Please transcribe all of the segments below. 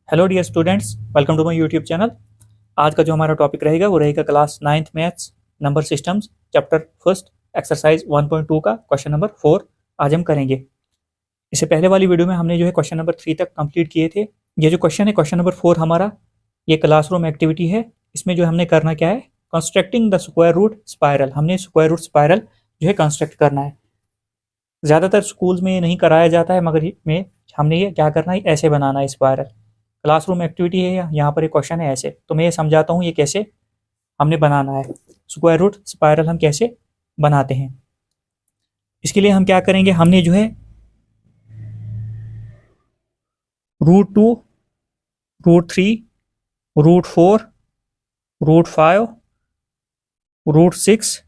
Hello dear students, welcome to my YouTube channel. आज का जो हमारा टॉपिक रहेगा वो रहेगा class 9th maths number systems chapter first exercise 1.2 का क्वेश्चन नंबर 4 आज हम करेंगे। इससे पहले वाली वीडियो में हमने जो है क्वेश्चन नंबर 3 तक कंप्लीट किए थे। ये जो क्वेश्चन है क्वेश्चन नंबर 4 हमारा ये क्लासरूम एक्टिविटी है। इसमें जो हमने करना क्या है, constructing the square root spiral. हमने स्क्वायर रूट स्पायरल जो है कंस्ट्रक्ट करना है। ज़्यादातर स्कूल्स में ये नहीं कराया जाता है, मगर में हमने ये क्या करना है, ऐसे बनाना है स्पायरल। क्लासरूम एक्टिविटी है, यहाँ पर एक क्वेश्चन है ऐसे, तो मैं ये समझाता हूँ ये कैसे हमने बनाना है। स्क्वायर रूट स्पायरल हम कैसे बनाते हैं, इसके लिए हम क्या करेंगे, हमने जो है √2, √3, √4, √5, √6,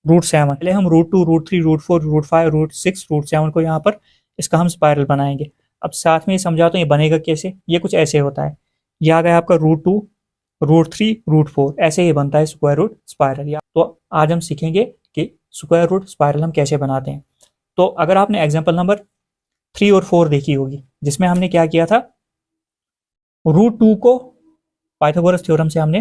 √7, पहले हम √2, √3, √4, √5, √6, √7 को यहाँ पर इसका हम स्पायरल बनाएंगे। अब साथ में ये समझाता हूँ ये बनेगा कैसे। ये कुछ ऐसे होता है, ये आ गया आपका √2, √3, √4, ऐसे ही बनता है स्क्वायर रूट स्पायरल। तो आज हम सीखेंगे कि स्क्वायर रूट स्पायरल हम कैसे बनाते हैं। तो अगर आपने एग्जाम्पल नंबर 3 और 4 देखी होगी, जिसमें हमने क्या किया था, √2 को पाइथागोरस थ्योरम से हमने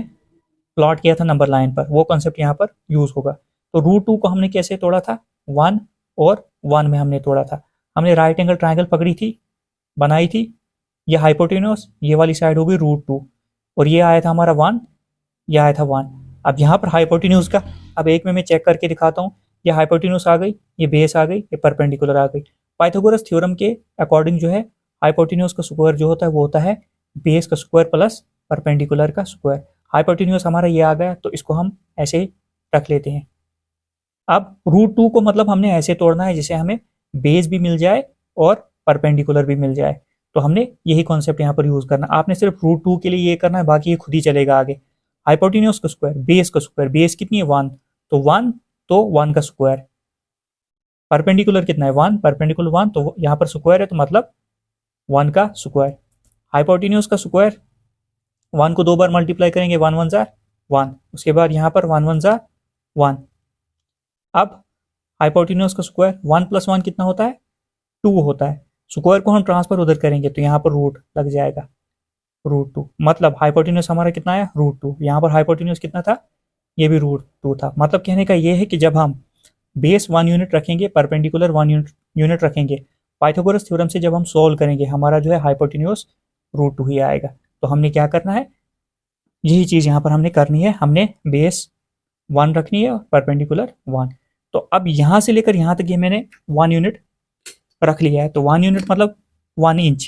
प्लॉट किया था नंबर लाइन पर, वो कॉन्सेप्ट यहाँ पर यूज होगा। तो √2 को हमने कैसे तोड़ा था, 1 और 1 में हमने तोड़ा था। हमने राइट एंगल ट्राइंगल पकड़ी थी, बनाई थी, ये हाइपोटेन्यूस, ये वाली साइड होगी √2, और ये आया था हमारा 1, ये आया था 1। अब यहाँ पर हाइपोटेन्यूस का, अब एक में मैं चेक करके दिखाता हूँ, ये हाइपोटेन्यूस आ गई, ये बेस आ गई, ये परपेंडिकुलर आ गई। पाइथागोरस थ्योरम के अकॉर्डिंग जो है हाइपोटेन्यूस का स्क्वायर जो होता है वो होता है बेस का स्क्वायर प्लस परपेंडिकुलर का स्क्वायर। हाइपोटेन्यूस हमारा ये आ गया, तो इसको हम ऐसे ही रख लेते हैं। अब √2 को मतलब हमने ऐसे तोड़ना है जिसे हमें बेस भी मिल जाए और परपेंडिकुलर भी मिल जाए। तो हमने यही कॉन्सेप्ट यहाँ पर यूज करना। आपने सिर्फ √2 के लिए ये करना है, बाकी ये खुद ही चलेगा आगे। हाइपोटेन्यूस का स्क्वायर, बेस का स्क्वायर, बेस कितनी है 1, तो 1, तो 1 का स्क्वायर। परपेंडिकुलर कितना है 1, परपेंडिकुलर 1, तो यहाँ पर स्क्वायर है तो मतलब 1 का स्क्वायर। हाइपोटेन्यूस का स्क्वायर, 1 को 2 बार मल्टीप्लाई करेंगे, 1 1 जार 1, उसके बाद यहाँ पर 1 1 जार 1। अब हाइपोटेन्यूस का स्क्वायर 1 + 1 कितना होता है, 2 होता है। स्क्वायर को हम ट्रांसफर उधर करेंगे तो यहाँ पर रूट लग जाएगा, √2, मतलब हाइपोटेन्यूस हमारा कितना आया, √2। यहाँ पर हाइपोटेन्यूस कितना था, ये भी √2 था। मतलब कहने का ये है कि जब हम बेस 1 यूनिट रखेंगे, परपेंडिकुलर 1 यूनिट रखेंगे, पाइथागोरस थ्योरम से जब हम सोल्व करेंगे, हमारा जो है हाइपोटेन्यूस √2 ही आएगा। तो हमने क्या करना है, यही चीज़ यहाँ पर हमने करनी है। हमने बेस 1 रखनी है और परपेंडिकुलर 1। तो अब यहाँ से लेकर यहाँ तक ये मैंने 1 यूनिट रख लिया है। तो 1 यूनिट मतलब 1 इंच,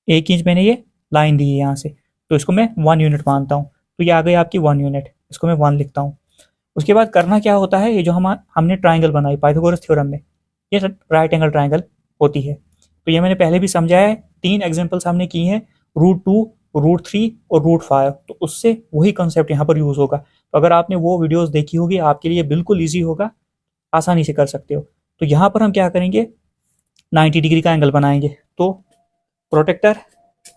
1 इंच मैंने ये लाइन दी है यहाँ से, तो इसको मैं 1 यूनिट मानता हूँ। तो ये आ गई आपकी 1 यूनिट, इसको मैं 1 लिखता हूँ। उसके बाद करना क्या होता है, ये जो हमने ट्राइंगल बनाई पाइथागोरस थ्योरम में, ये राइट एंगल ट्राइंगल होती है। तो ये मैंने पहले भी समझाया है, 3 एग्जाम्पल्स हमने की हैं, √2, √3 और √5। तो उससे वही कंसेप्ट यहाँ पर यूज होगा। तो अगर आपने वो वीडियोस देखी होगी, आपके लिए बिल्कुल ईजी होगा, आसानी से कर सकते हो। तो यहाँ पर हम क्या करेंगे, 90 डिग्री का एंगल बनाएंगे। तो प्रोटेक्टर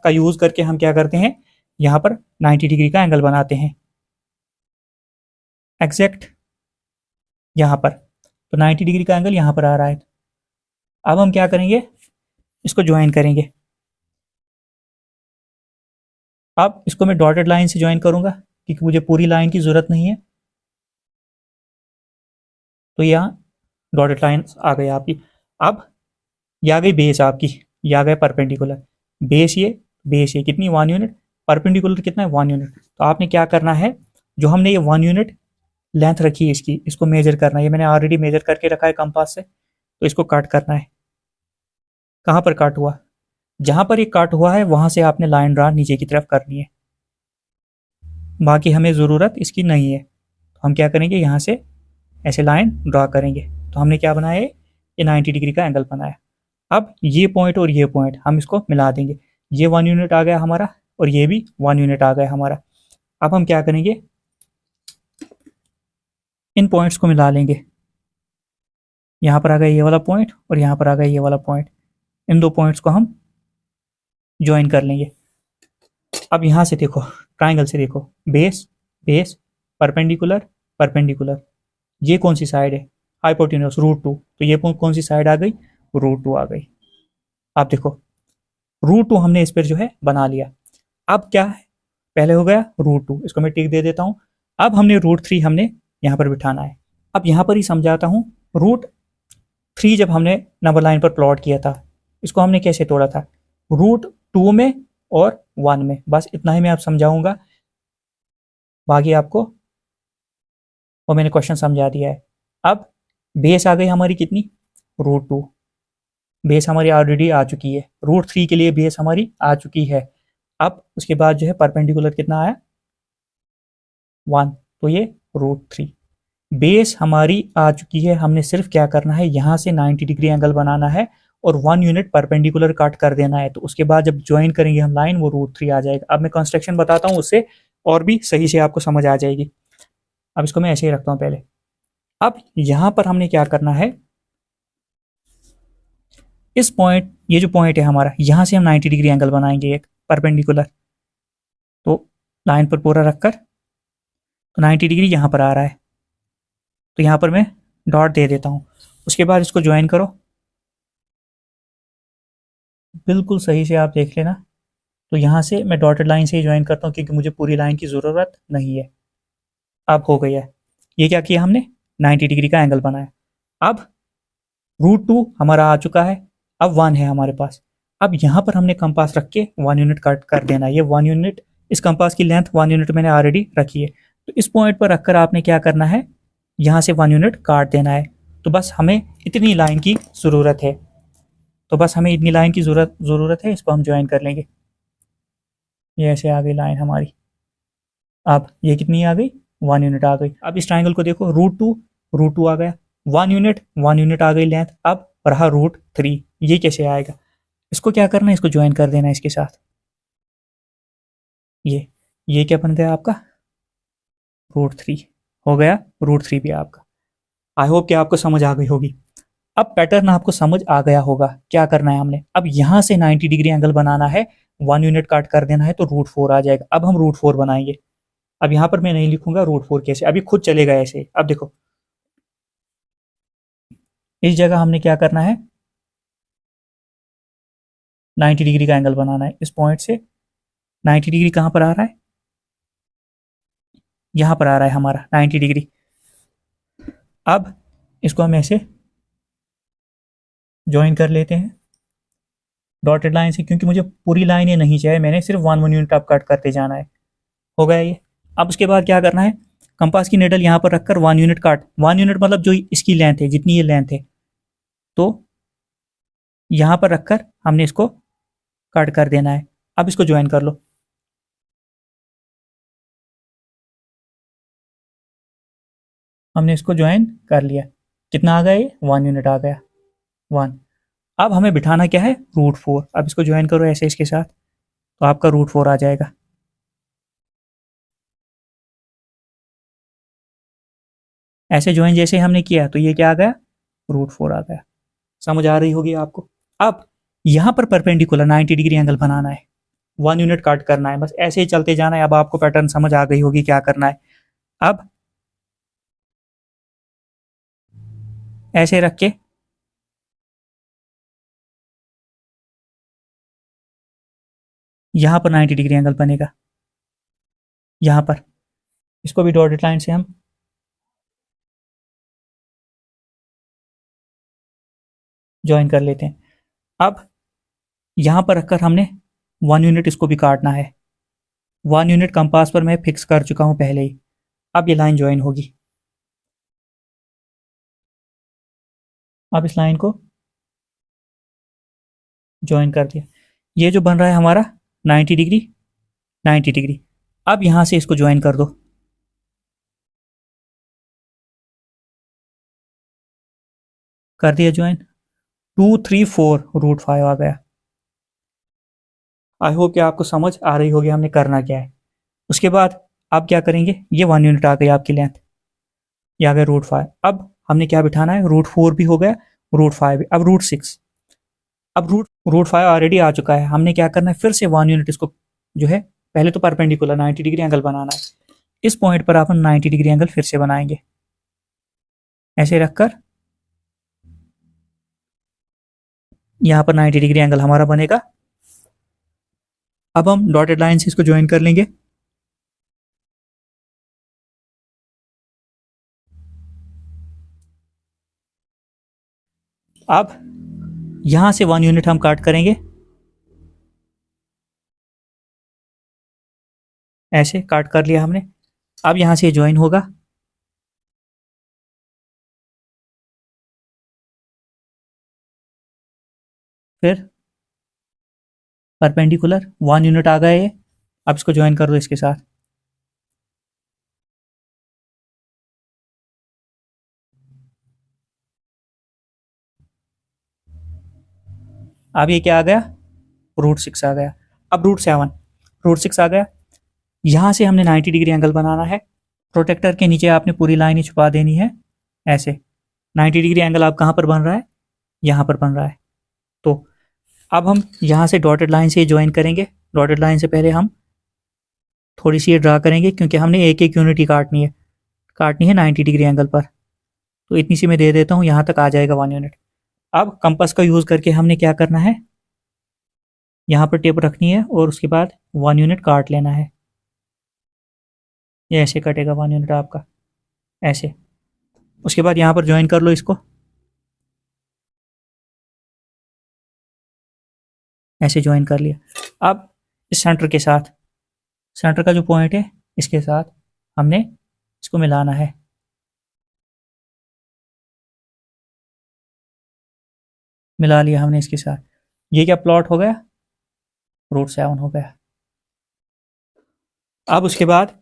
का यूज करके हम क्या करते हैं, यहाँ पर 90 डिग्री का एंगल बनाते हैं एग्जैक्ट यहाँ पर। तो 90 डिग्री का एंगल यहाँ पर आ रहा है। अब हम क्या करेंगे, इसको ज्वाइन करेंगे। अब इसको मैं डॉटेड लाइन से ज्वाइन करूंगा, क्योंकि मुझे पूरी लाइन की जरूरत नहीं है। तो यहाँ डॉटेड लाइन आ गई आपकी। अब ये आ गई बेस आपकी, ये आ गया परपेंडिकुलर। बेस ये कितनी 1 यूनिट, परपेंडिकुलर कितना है 1 यूनिट। तो आपने क्या करना है, जो हमने ये 1 यूनिट लेंथ रखी है इसकी, इसको मेजर करना है। ये मैंने ऑलरेडी मेजर करके रखा है कंपास से। तो इसको काट करना है। कहाँ पर काट हुआ, जहां पर ये काट हुआ है वहां से आपने लाइन ड्रा नीचे की तरफ करनी है, बाकी हमें ज़रूरत इसकी नहीं है। तो हम क्या करेंगे, यहाँ से ऐसे लाइन ड्रा करेंगे। तो हमने क्या बनाया, ये 90 डिग्री का एंगल बनाया। अब ये पॉइंट और ये पॉइंट हम इसको मिला देंगे। ये 1 यूनिट आ गया हमारा और ये भी 1 यूनिट आ गया हमारा। अब हम क्या करेंगे, इन पॉइंट्स को मिला लेंगे। यहाँ पर आ गया ये वाला पॉइंट और यहाँ पर आ गया ये वाला पॉइंट। इन 2 पॉइंट्स को हम ज्वाइन कर लेंगे। अब यहाँ से देखो, ट्राइंगल से देखो, बेस बेस, परपेंडिकुलर परपेंडिकुलर, ये कौन सी साइड है, हाइपोटेन्यूस √2। तो ये कौन सी साइड आ गई, √2 आ गई। आप देखो √2 हमने इस पर जो है बना लिया। अब क्या है, पहले हो गया √2, इसको मैं टिक दे देता हूँ। अब हमने √3 हमने यहाँ पर बिठाना है। अब यहाँ पर ही समझाता हूँ, √3 जब हमने नंबर लाइन पर प्लॉट किया था, इसको हमने कैसे तोड़ा था, √2 में और 1 में, बस इतना ही मैं आप समझाऊंगा, बाकी आपको वो मैंने क्वेश्चन समझा दिया है। अब बेस आ गई हमारी कितनी, √2, बेस हमारी ऑलरेडी आ चुकी है, √3 के लिए बेस हमारी आ चुकी है। अब उसके बाद जो है परपेंडिकुलर कितना आया, 1, तो ये √3 बेस हमारी आ चुकी है। हमने सिर्फ क्या करना है, यहाँ से 90 डिग्री एंगल बनाना है और 1 यूनिट परपेंडिकुलर कट कर देना है। तो उसके बाद जब ज्वाइन करेंगे हम लाइन, वो √3 आ जाएगा। अब मैं कंस्ट्रक्शन बताता हूँ, उससे और भी सही से आपको समझ आ जाएगी। अब इसको मैं ऐसे ही रखता हूँ पहले। अब यहाँ पर हमने क्या करना है, इस पॉइंट, ये जो पॉइंट है हमारा, यहाँ से हम 90 डिग्री एंगल बनाएंगे एक परपेंडिकुलर। तो लाइन पर पूरा रखकर, तो 90 डिग्री यहाँ पर आ रहा है, तो यहाँ पर मैं डॉट दे देता हूँ। उसके बाद इसको ज्वाइन करो, बिल्कुल सही से आप देख लेना। तो यहाँ से मैं डॉटेड लाइन से ही ज्वाइन करता हूँ, क्योंकि मुझे पूरी लाइन की ज़रूरत नहीं है। अब हो गई है, ये क्या किया हमने, 90 डिग्री का एंगल बनाया। अब √2 हमारा आ चुका है, अब 1 है हमारे पास। अब यहाँ पर हमने कंपास रख के 1 यूनिट कट कर देना है। ये 1 यूनिट, इस कंपास की लेंथ 1 यूनिट मैंने ऑलरेडी रखी है। तो इस पॉइंट पर रखकर आपने क्या करना है, यहाँ से 1 यूनिट काट देना है। तो बस हमें इतनी लाइन की ज़रूरत है, तो बस हमें इतनी लाइन की ज़रूरत है, इसको हम ज्वाइन कर लेंगे। ये ऐसे आ गई लाइन हमारी। अब ये कितनी आ गई, 1 यूनिट आ गई। अब इस ट्राइंगल को देखो, √2 आ गया, 1 यूनिट आ गई लेंथ। अब रहा √3, ये कैसे आएगा, इसको क्या करना है, इसको ज्वाइन कर देना है इसके साथ। ये क्या बन गया आपका, √3 हो गया, √3 भी आपका। आई होप कि आपको समझ आ गई होगी। अब पैटर्न आपको समझ आ गया होगा, क्या करना है हमने, अब यहाँ से 90 डिग्री एंगल बनाना है, 1 यूनिट काट कर देना है, तो √4 आ जाएगा। अब हम √4 बनाएंगे। अब यहाँ पर मैं नहीं लिखूंगा √4 कैसे, अभी खुद चलेगा ऐसे। अब देखो, इस जगह हमने क्या करना है, 90 डिग्री का एंगल बनाना है। इस पॉइंट से 90 डिग्री कहाँ पर आ रहा है, यहाँ पर आ रहा है हमारा 90 डिग्री। अब इसको हम ऐसे ज्वाइन कर लेते हैं डॉटेड लाइन से, क्योंकि मुझे पूरी लाइन ये नहीं चाहिए, मैंने सिर्फ 1 यूनिट अब कट करते जाना है। हो गया ये। अब उसके बाद क्या करना है, कंपास की निडल यहाँ पर रखकर 1 यूनिट काट, 1 यूनिट मतलब जो इसकी लेंथ है, जितनी ये लेंथ है, तो यहाँ पर रखकर हमने इसको कट कर देना है। अब इसको ज्वाइन कर लो, हमने इसको ज्वाइन कर लिया। कितना आ गया ये, 1 यूनिट आ गया, 1। अब हमें बिठाना क्या है, √4। अब इसको ज्वाइन करो ऐसे इसके साथ, तो आपका √4 आ जाएगा। ऐसे ज्वाइन जैसे हमने किया, तो ये क्या आ गया, √4 आ गया। समझ आ रही होगी आपको। अब यहाँ पर परपेंडिकुलर 90 डिग्री एंगल बनाना है, 1 यूनिट कट करना है, बस ऐसे ही चलते जाना है। अब आपको पैटर्न समझ आ गई होगी क्या करना है। अब ऐसे रख के यहाँ पर 90 डिग्री एंगल बनेगा, यहाँ पर इसको भी डॉटेड लाइन से हम ज्वाइन कर लेते हैं। अब यहाँ पर रखकर हमने 1 यूनिट इसको भी काटना है। 1 यूनिट कंपास पर मैं फिक्स कर चुका हूँ पहले ही। अब ये लाइन ज्वाइन होगी। अब इस लाइन को ज्वाइन कर दिया, ये जो बन रहा है हमारा 90 डिग्री, 90 डिग्री। अब यहाँ से इसको ज्वाइन कर दो, कर दिया ज्वाइन, 2 3 4 √5 आ गया। आई होप कि आपको समझ आ रही होगी हमने करना क्या है। उसके बाद आप क्या करेंगे, ये 1 यूनिट आ गई आपकी लेंथ, ये आ गया √5। अब हमने क्या बिठाना है, √4 भी हो गया, √5 भी। अब √6, अब √5 ऑलरेडी आ चुका है। हमने क्या करना है, फिर से 1 यूनिट इसको जो है, पहले तो परपेंडिकुलर 90 डिग्री एंगल बनाना है। इस पॉइंट पर अपन 90 डिग्री एंगल फिर से बनाएंगे, ऐसे रखकर यहाँ पर 90 डिग्री एंगल हमारा बनेगा। अब हम डॉटेड लाइन से इसको ज्वाइन कर लेंगे। अब यहां से 1 यूनिट हम काट करेंगे, ऐसे काट कर लिया हमने। अब यहां से ज्वाइन होगा, फिर परपेंडिकुलर 1 यूनिट आ गया ये। अब इसको ज्वाइन कर दो इसके साथ। अब ये क्या आ गया, √6 आ गया। अब √7, √6 आ गया। यहां से हमने 90 डिग्री एंगल बनाना है। प्रोटेक्टर के नीचे आपने पूरी लाइन ही छुपा देनी है, ऐसे। 90 डिग्री एंगल आप कहां पर बन रहा है, यहां पर बन रहा है। तो अब हम यहां से डॉटेड लाइन से ज्वाइन करेंगे। डॉटेड लाइन से पहले हम थोड़ी सी ये ड्रा करेंगे, क्योंकि हमने एक एक यूनिट ही काटनी है 90 डिग्री एंगल पर। तो इतनी सी मैं दे देता हूँ, यहाँ तक आ जाएगा 1 यूनिट। अब कंपास का यूज़ करके हमने क्या करना है, यहाँ पर टेप रखनी है और उसके बाद 1 यूनिट काट लेना है। ये ऐसे कटेगा 1 यूनिट आपका, ऐसे। उसके बाद यहाँ पर ज्वाइन कर लो इसको, ऐसे ज्वाइन कर लिया। अब इस सेंटर के साथ, सेंटर का जो पॉइंट है इसके साथ हमने इसको मिलाना है। मिला लिया हमने इसके साथ। ये क्या प्लॉट हो गया, √7 हो गया। अब उसके बाद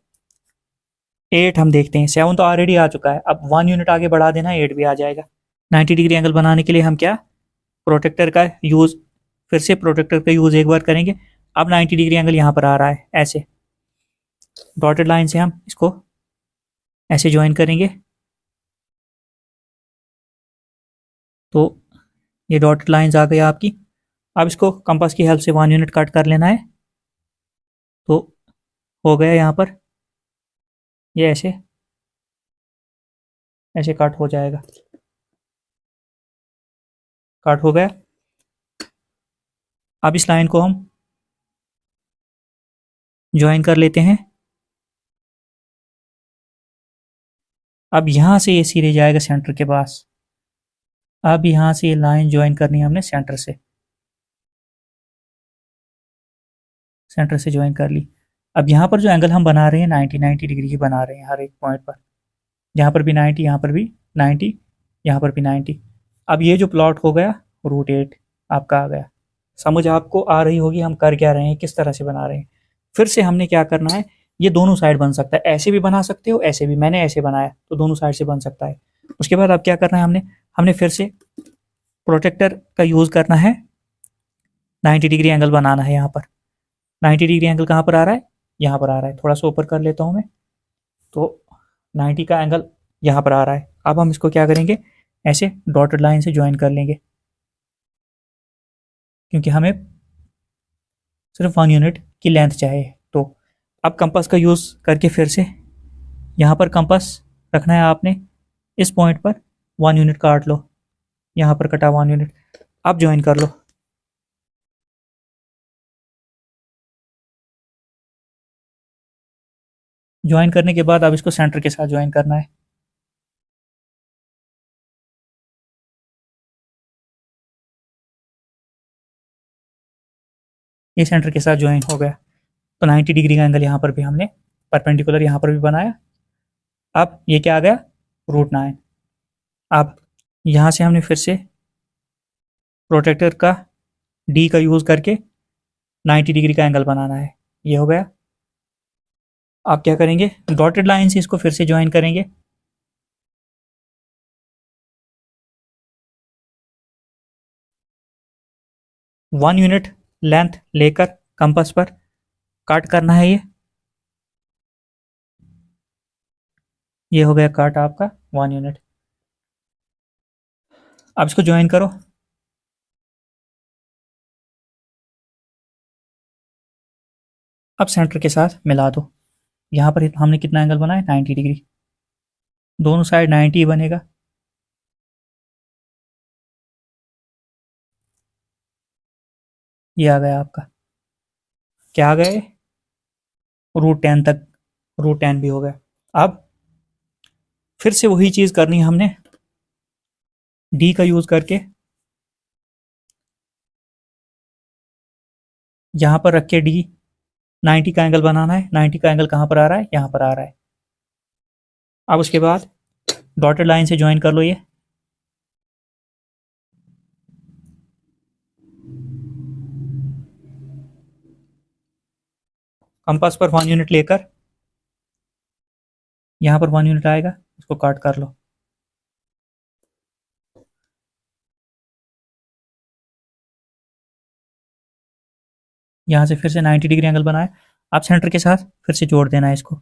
8 हम देखते हैं। 7 तो ऑलरेडी आ चुका है, अब 1 यूनिट आगे बढ़ा देना, 8 भी आ जाएगा। 90 डिग्री एंगल बनाने के लिए हम क्या, प्रोटेक्टर का यूज़, फिर से प्रोटेक्टर का यूज़ एक बार करेंगे। अब 90 डिग्री एंगल यहाँ पर आ रहा है, ऐसे डॉटेड लाइन से हम इसको ऐसे ज्वाइन करेंगे। तो ये डॉटेड लाइंस आ गई आपकी। अब इसको कंपास की हेल्प से 1 यूनिट कट कर लेना है। तो हो गया यहाँ पर, ये ऐसे ऐसे कट हो जाएगा, कट हो गया। अब इस लाइन को हम ज्वाइन कर लेते हैं। अब यहाँ से ये सीधे जाएगा सेंटर के पास। अब यहाँ से ये लाइन ज्वाइन करनी है हमने सेंटर से, सेंटर से ज्वाइन कर ली। अब यहाँ पर जो एंगल हम बना रहे हैं 90 डिग्री की बना रहे हैं हर एक पॉइंट पर। यहाँ पर भी 90, यहाँ पर भी 90, यहाँ पर भी 90। अब ये जो प्लॉट हो गया, √8 आपका आ गया। समझ आपको आ रही होगी हम कर क्या रहे हैं, किस तरह से बना रहे हैं। फिर से हमने क्या करना है, ये दोनों साइड बन सकता है, ऐसे भी बना सकते हो, ऐसे भी। मैंने ऐसे बनाया तो दोनों साइड से बन सकता है। उसके बाद अब क्या करना है, हमने हमने फिर से प्रोटेक्टर का यूज़ करना है। 90 डिग्री एंगल बनाना है यहाँ पर। 90 डिग्री एंगल कहाँ पर आ रहा है, यहाँ पर आ रहा है। थोड़ा सा ऊपर कर लेता हूँ मैं। तो 90 का एंगल यहाँ पर आ रहा है। अब हम इसको क्या करेंगे, ऐसे डॉटेड लाइन से ज्वाइन कर लेंगे, क्योंकि हमें सिर्फ 1 यूनिट की लेंथ चाहिए। तो अब कंपास का यूज़ करके फिर से यहाँ पर कंपास रखना है आपने, इस पॉइंट पर 1 यूनिट काट लो, यहाँ पर कटा 1 यूनिट। अब ज्वाइन कर लो। ज्वाइन करने के बाद अब इसको सेंटर के साथ ज्वाइन करना है। ये सेंटर के साथ ज्वाइन हो गया। तो 90 डिग्री का एंगल यहाँ पर भी हमने परपेंडिकुलर यहाँ पर भी बनाया। अब ये क्या आ गया, √9। अब यहाँ से हमने फिर से प्रोटेक्टर का डी का यूज़ करके 90 डिग्री का एंगल बनाना है। ये हो गया। आप क्या करेंगे, डॉटेड लाइन से इसको फिर से ज्वाइन करेंगे। वन यूनिट लेंथ लेकर कंपास पर काट करना है ये हो गया काट आपका 1 यूनिट। अब इसको ज्वाइन करो। अब सेंटर के साथ मिला दो। यहाँ पर हमने कितना एंगल बनाया, 90 डिग्री। दोनों साइड 90 ही बनेगा। ये आ गया आपका। क्या आ गए, √10 तक, √10 भी हो गया। अब फिर से वही चीज करनी है हमने, डी का यूज करके यहां पर रख के डी 90 का एंगल बनाना है। 90 का एंगल कहां पर आ रहा है, यहां पर आ रहा है। अब उसके बाद डॉटेड लाइन से ज्वाइन कर लो ये, कंपास पर 1 यूनिट लेकर यहां पर 1 यूनिट आएगा, इसको काट कर लो। यहां से फिर से 90 डिग्री एंगल बनाए। आप सेंटर के साथ फिर से जोड़ देना है इसको,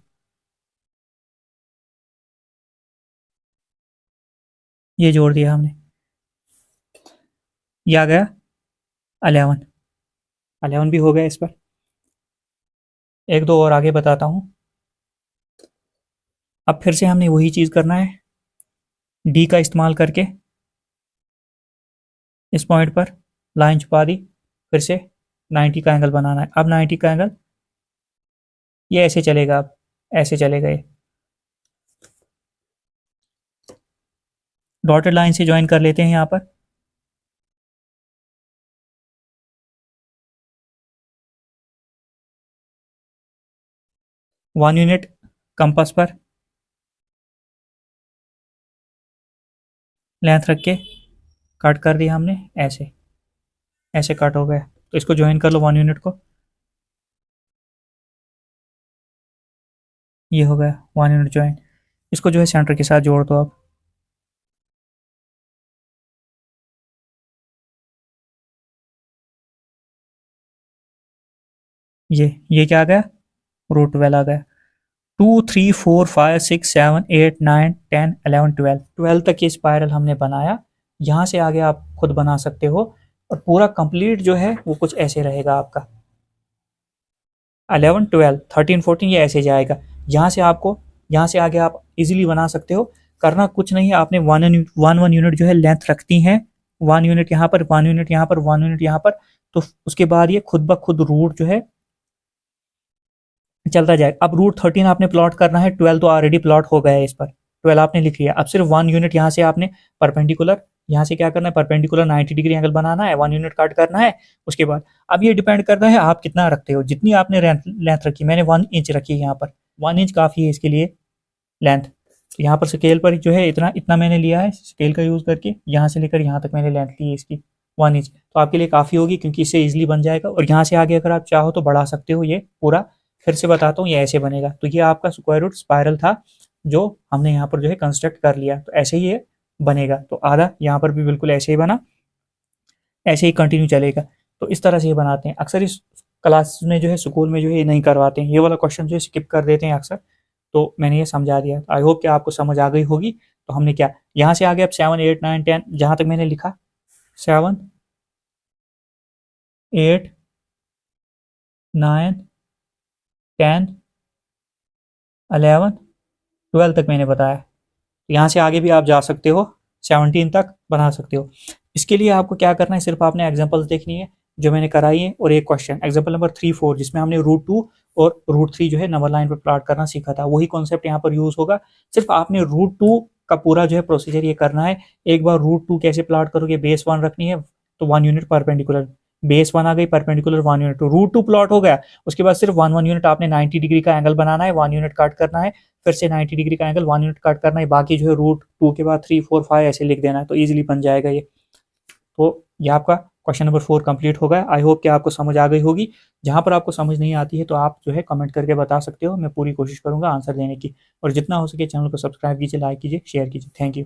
ये जोड़ दिया हमने, ये आ गया 11। 11 भी हो गया इस पर। एक दो और आगे बताता हूं। अब फिर से हमने वही चीज करना है, डी का इस्तेमाल करके इस पॉइंट पर लाइन छुपा दी, फिर से 90 का एंगल बनाना है। अब 90 का एंगल ये ऐसे चलेगा, अब ऐसे चलेगा ये, डॉटेड लाइन से ज्वाइन कर लेते हैं यहां पर। वन यूनिट कंपास पर लेंथ रख के कट कर दिया हमने, ऐसे ऐसे कट हो गया। तो इसको ज्वाइन कर लो 1 यूनिट को, ये हो गया 1 यूनिट ज्वाइन। इसको जो है सेंटर के साथ जोड़ दो अब, ये क्या आ गया, √12 आ गया। 2 3 4 5 6 7 8 9 10 11 12 तक ये स्पायरल हमने बनाया। यहाँ से आगे आप खुद बना सकते हो, और पूरा कंप्लीट जो है वो कुछ ऐसे रहेगा आपका। 11 12 13 14 ये ऐसे जाएगा। यहाँ से आपको, यहाँ से आगे आप इजीली बना सकते हो। करना कुछ नहीं है, आपने 1 यूनिट जो है लेंथ रखती है, 1 यूनिट यहाँ पर, 1 यूनिट यहाँ पर, 1 यूनिट यहाँ पर। तो उसके बाद ये खुद ब खुद रूट जो है चलता जाएगा। अब √13 आपने प्लॉट करना है, 12 तो ऑलरेडी प्लॉट हो गया है इस पर, 12 आपने लिख लिया। अब सिर्फ 1 यूनिट यहाँ से आपने परपेंडिकुलर, यहाँ से क्या करना है, परपेंडिकुलर 90 डिग्री एंगल बनाना है, 1 यूनिट काट करना है। उसके बाद अब ये डिपेंड करता है आप कितना रखते हो, जितनी आपने लेंथ रखी, मैंने 1 इंच रखी है यहाँ पर, 1 इंच काफ़ी है इसके लिए लेंथ। तो यहाँ पर स्केल पर जो है इतना इतना मैंने लिया है, स्केल का यूज़ करके यहाँ से लेकर यहाँ तक मैंने लेंथ ली है इसकी 1 इंच। तो आपके लिए काफ़ी होगी, क्योंकि इससे ईजिली बन जाएगा। और यहाँ से आगे अगर आप चाहो तो बढ़ा सकते हो, ये पूरा फिर से बताता हूँ, ये ऐसे बनेगा। तो ये आपका स्क्वायर रूट स्पायरल था जो हमने यहाँ पर जो है कंस्ट्रक्ट कर लिया। तो ऐसे ही ये बनेगा। तो आधा यहाँ पर भी बिल्कुल ऐसे ही बना, ऐसे ही कंटिन्यू चलेगा। तो इस तरह से ये बनाते हैं। अक्सर इस क्लास में जो है, स्कूल में जो है ये नहीं करवाते हैं, ये वाला क्वेश्चन जो है स्किप कर देते हैं अक्सर। तो मैंने ये समझा दिया, आई होप कि आपको समझ आ गई होगी। तो हमने क्या, यहाँ से आगे अब 7 8 9 10 जहाँ तक मैंने लिखा, 7 8 9 10 11 12 तक मैंने बताया। यहाँ से आगे भी आप जा सकते हो, 17 तक बना सकते हो। इसके लिए आपको क्या करना है, सिर्फ आपने एग्जांपल्स देखनी है जो मैंने कराई है, और एक क्वेश्चन एग्जांपल नंबर 3 4 जिसमें हमने √2 और √3 जो है नंबर लाइन पर प्लॉट करना सीखा था, वही कॉन्सेप्ट यहाँ पर यूज होगा। सिर्फ आपने √2 का पूरा जो है प्रोसीजर ये करना है। एक बार √2 कैसे प्लॉट करोगे, बेस 1 रखनी है, तो 1 यूनिट परपेंडिकुलर, बेस 1 आ गई, परपेंडिकुलर 1 यूनिट, तो √2 प्लॉट हो गया। उसके बाद सिर्फ 1 यूनिट आपने 90 डिग्री का एंगल बनाना है, 1 यूनिट काट करना है, फिर से 90 डिग्री का एंगल 1 यूनिट काट करना है। बाकी जो है √2 के बाद 3 4 5 ऐसे लिख देना है, तो ईजिली बन जाएगा ये। तो ये आपका क्वेश्चन नंबर 4 कंप्लीट हो गया। आई होप कि आपको समझ आ गई होगी। जहाँ पर आपको समझ नहीं आती है तो आप जो है कमेंट करके बता सकते हो, मैं पूरी कोशिश करूँगा आंसर देने की। और जितना हो सके चैनल को सब्सक्राइब कीजिए, लाइक कीजिए, शेयर कीजिए। Thank you.